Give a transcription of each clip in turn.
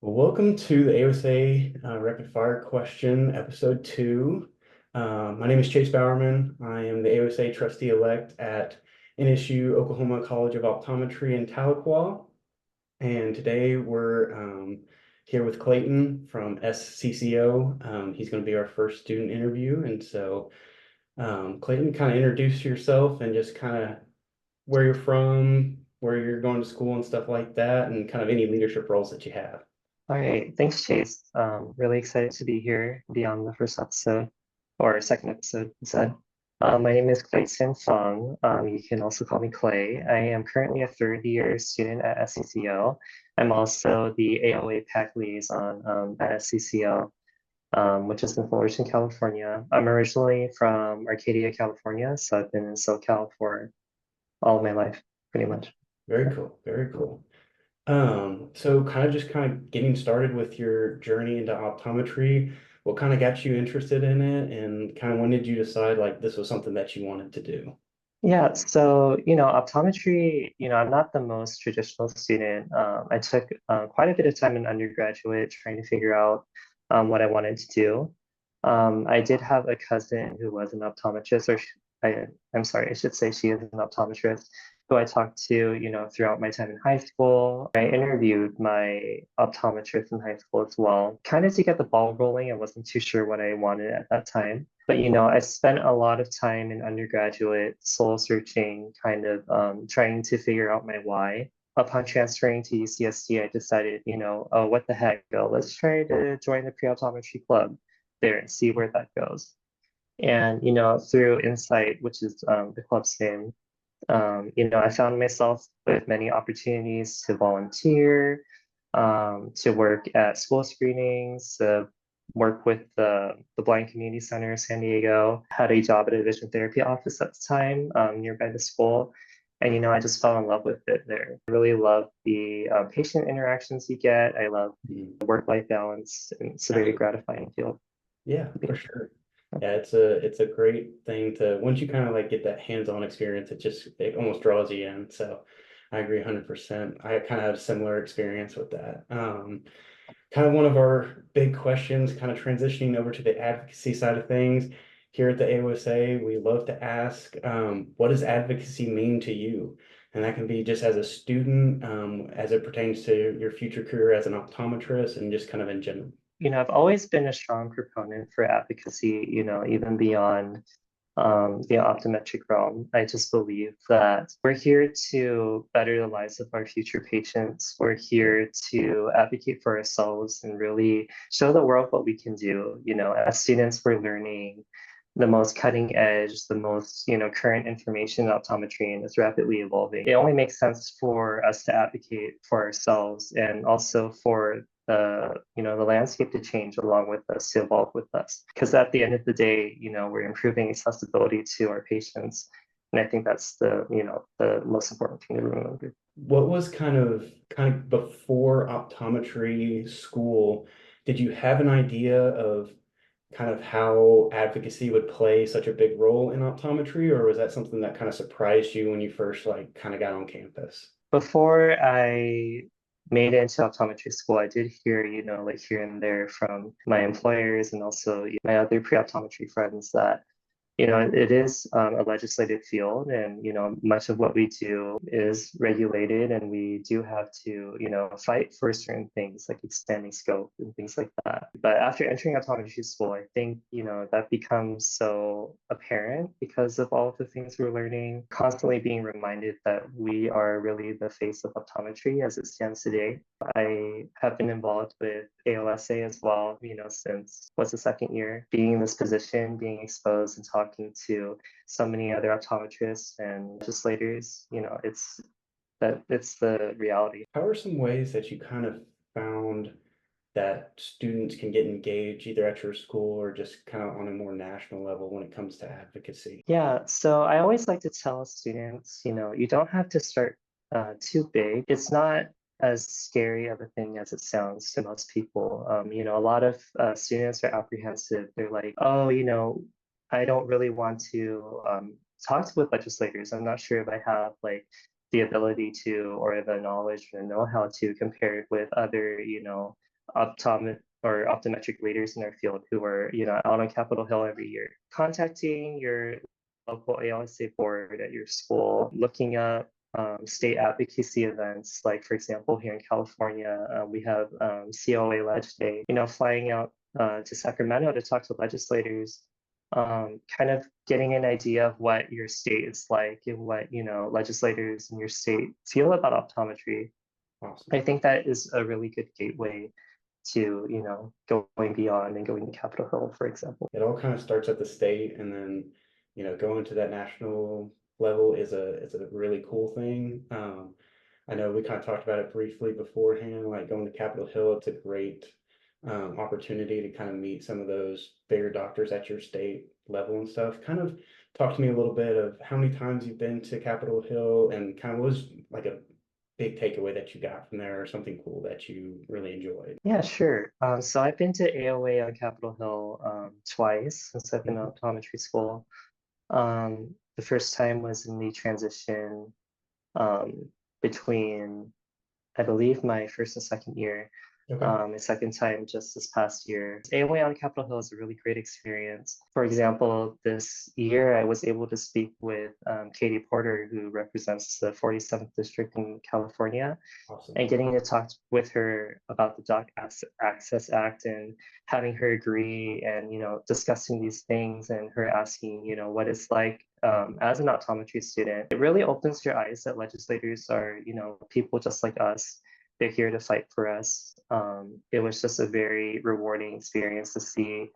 Well, welcome to the AOSA Rapid Fire Question, Episode 2. My name is Chase Bowerman. I am the AOSA trustee-elect at NSU Oklahoma College of Optometry in Tahlequah. And today we're here with Clayton from SCCO. He's going to be our first student interview. And so, Clayton, kind of introduce yourself and just kind of where you're from, where you're going to school and stuff like that, and kind of any leadership roles that you have. All right, thanks, Chase. Really excited to be here, be on the first episode or second episode, you said. My name is Clayton Fung. You can also call me Clay. I am currently a third year student at SCCO. I'm also the AOA PAC liaison at SCCO, which is in Fullerton, California. I'm originally from Arcadia, California, so I've been in SoCal for all of my life, pretty much. Very cool. Very cool. So kind of getting started with your journey into optometry, what kind of got you interested in it and kind of when did you decide like this was something that you wanted to do? Yeah, so optometry, I'm not the most traditional student. I took quite a bit of time in undergraduate trying to figure out what I wanted to do. I did have a cousin who was an optometrist, I'm sorry, I should say she is an optometrist, who I talked to, throughout my time in high school. I interviewed my optometrist in high school as well, kind of to get the ball rolling. I wasn't too sure what I wanted at that time. But I spent a lot of time in undergraduate soul searching, kind of trying to figure out my why. Upon transferring to UCSD, I decided, oh, what the heck, let's try to join the pre-optometry club there and see where that goes. And through Insight, which is the club's name, I found myself with many opportunities to volunteer, to work at school screenings, work with the Blind Community Center in San Diego, had a job at a vision therapy office at the time, nearby the school. And, I just fell in love with it there. I really love the patient interactions you get. I love Mhm. the work-life balance, and it's a very Absolutely. gratifying field. Yeah, for sure. Yeah, it's a great thing to once you kind of like get that hands-on experience, it almost draws you in. So I agree 100%. I kind of have a similar experience with that. Kind of one of our big questions, kind of transitioning over to the advocacy side of things. Here at the AOSA, we love to ask, what does advocacy mean to you? And that can be just as a student, as it pertains to your future career as an optometrist, and just kind of in general. I've always been a strong proponent for advocacy, even beyond the optometric realm. I just believe that we're here to better the lives of our future patients. We're here to advocate for ourselves and really show the world what we can do. As students, we're learning the most cutting edge, the most, current information in optometry, and it's rapidly evolving. It only makes sense for us to advocate for ourselves and also for the landscape to change along with us, to evolve with us. Because at the end of the day, we're improving accessibility to our patients. And I think that's the most important thing to remember. What was kind of before optometry school, did you have an idea of kind of how advocacy would play such a big role in optometry, or was that something that kind of surprised you when you first like kind of got on campus? Before I made it into optometry school, I did hear, like here and there from my employers and also my other pre-optometry friends that it is a legislative field, and much of what we do is regulated, and we do have to fight for certain things like expanding scope and things like that. But after entering optometry school, I think that becomes so apparent because of all of the things we're learning, constantly being reminded that we are really the face of optometry as it stands today. I have been involved with AOSA as well, since what's the second year, being in this position, being exposed and talking to so many other optometrists and legislators, it's the reality. How are some ways that you kind of found that students can get engaged either at your school or just kind of on a more national level when it comes to advocacy? Yeah, so I always like to tell students, you don't have to start too big. It's not as scary of a thing as it sounds to most people. A lot of students are apprehensive. They're like, oh, I don't really want to talk with legislators. I'm not sure if I have like the ability to, or the knowledge or know-how to compare it with other, optometric leaders in our field who are, out on Capitol Hill every year. Contacting your local AOSA board at your school, looking up state advocacy events, like for example, here in California, we have COA Ledge Day, flying out to Sacramento to talk to legislators, kind of getting an idea of what your state is like and what, legislators in your state feel about optometry. Awesome. I think that is a really good gateway to, going beyond and going to Capitol Hill, for example. It all kind of starts at the state, and then, going to that national level is a really cool thing. I know we kind of talked about it briefly beforehand, like going to Capitol Hill, it's a great opportunity to kind of meet some of those bigger doctors at your state level and stuff. Kind of talk to me a little bit of how many times you've been to Capitol Hill, and kind of what was like a big takeaway that you got from there, or something cool that you really enjoyed. Yeah, sure. So I've been to AOA on Capitol Hill twice since I've been in optometry school. The first time was in the transition um, between, I believe, my first and second year. Okay. My second time just this past year. AOA on Capitol Hill is a really great experience. For example, this year I was able to speak with Katie Porter, who represents the 47th District in California, Awesome. and getting to talk with her about the Doc Access Act and having her agree and, discussing these things and her asking, what it's like as an optometry student. It really opens your eyes that legislators are, people just like us. They're here to fight for us. It was just a very rewarding experience to see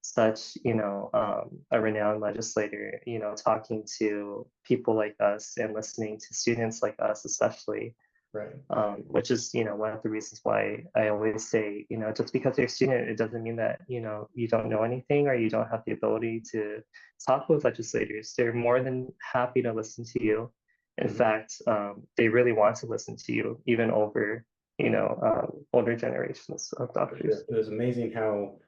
such, a renowned legislator, talking to people like us and listening to students like us, especially. Right. Which is, one of the reasons why I always say, just because you're a student, it doesn't mean that, you don't know anything or you don't have the ability to talk with legislators. They're more than happy to listen to you. In fact, they really want to listen to you, even over, older generations of doctors. It was amazing how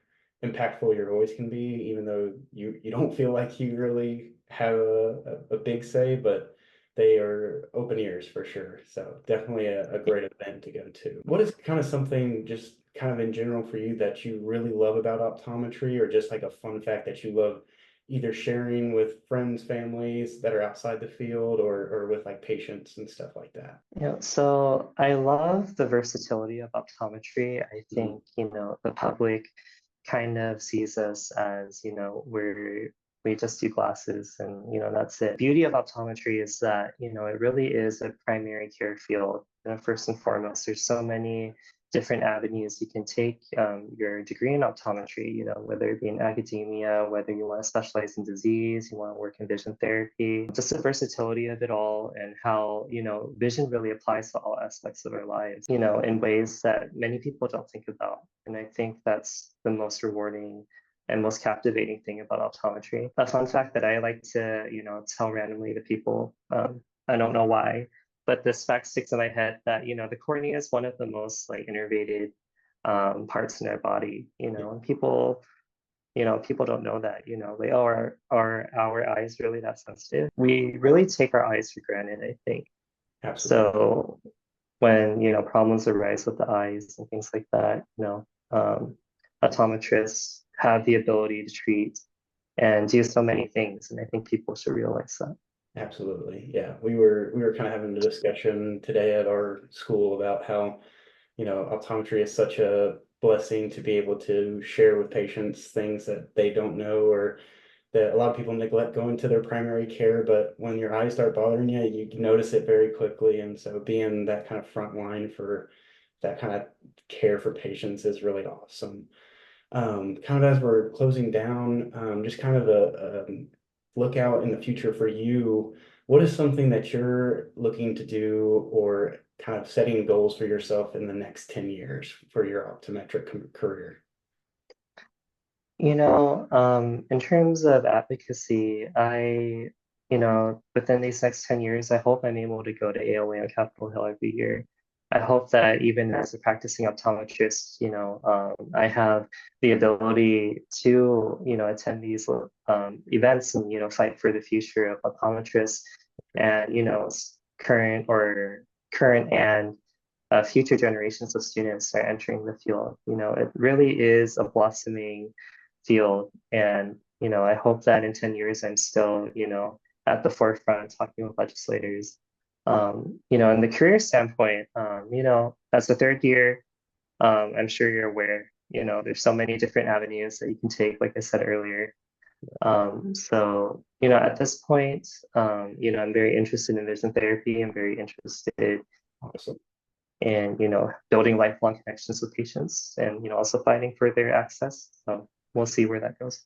impactful your voice can be, even though you don't feel like you really have a big say, but they are open ears for sure. So definitely a great event to go to. What is kind of something just kind of in general for you that you really love about optometry, or just like a fun fact that you love either sharing with friends, families that are outside the field, or with like patients and stuff like that? Yeah, so I love the versatility of optometry. I think, the public kind of sees us as, we just do glasses and, that's it. Beauty of optometry is that, it really is a primary care field. First and foremost, there's so many different avenues you can take your degree in optometry, whether it be in academia, whether you want to specialize in disease, you want to work in vision therapy, just the versatility of it all and how, vision really applies to all aspects of our lives, in ways that many people don't think about. And I think that's the most rewarding and most captivating thing about optometry. A fun fact that I like to, tell randomly to people, I don't know why, but this fact sticks in my head that, the cornea is one of the most like innervated parts in our body, and people, people don't know that, like, oh, are our eyes really that sensitive? We really take our eyes for granted, I think. Absolutely. So when, problems arise with the eyes and things like that, optometrists have the ability to treat and do so many things. And I think people should realize that. Absolutely. Yeah. We were kind of having a discussion today at our school about how, optometry is such a blessing to be able to share with patients things that they don't know, or that a lot of people neglect going to their primary care, but when your eyes start bothering you, you can notice it very quickly. And so being that kind of front line for that kind of care for patients is really awesome. Kind of as we're closing down, just kind of a look out in the future for you. What is something that you're looking to do, or kind of setting goals for yourself in the next 10 years for your optometric career? In terms of advocacy, within these next 10 years, I hope I'm able to go to AOA on Capitol Hill every year. I hope that even as a practicing optometrist, I have the ability to, attend these events and, fight for the future of optometrists and, current and future generations of students are entering the field. It really is a blossoming field, and I hope that in 10 years I'm still at the forefront talking with legislators. In the career standpoint, as a third year, I'm sure you're aware, there's so many different avenues that you can take, like I said earlier. So, at this point, I'm very interested in vision therapy. I'm very interested Awesome. in, building lifelong connections with patients and, also fighting for their access. So we'll see where that goes.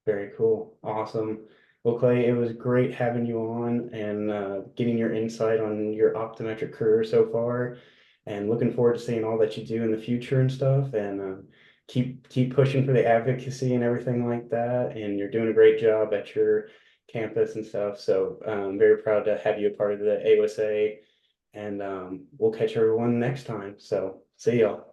Very cool. Awesome. Well, Clay, it was great having you on and getting your insight on your optometric career so far, and looking forward to seeing all that you do in the future and stuff. And keep pushing for the advocacy and everything like that. And you're doing a great job at your campus and stuff. So I'm very proud to have you a part of the AOSA. And we'll catch everyone next time. So see y'all.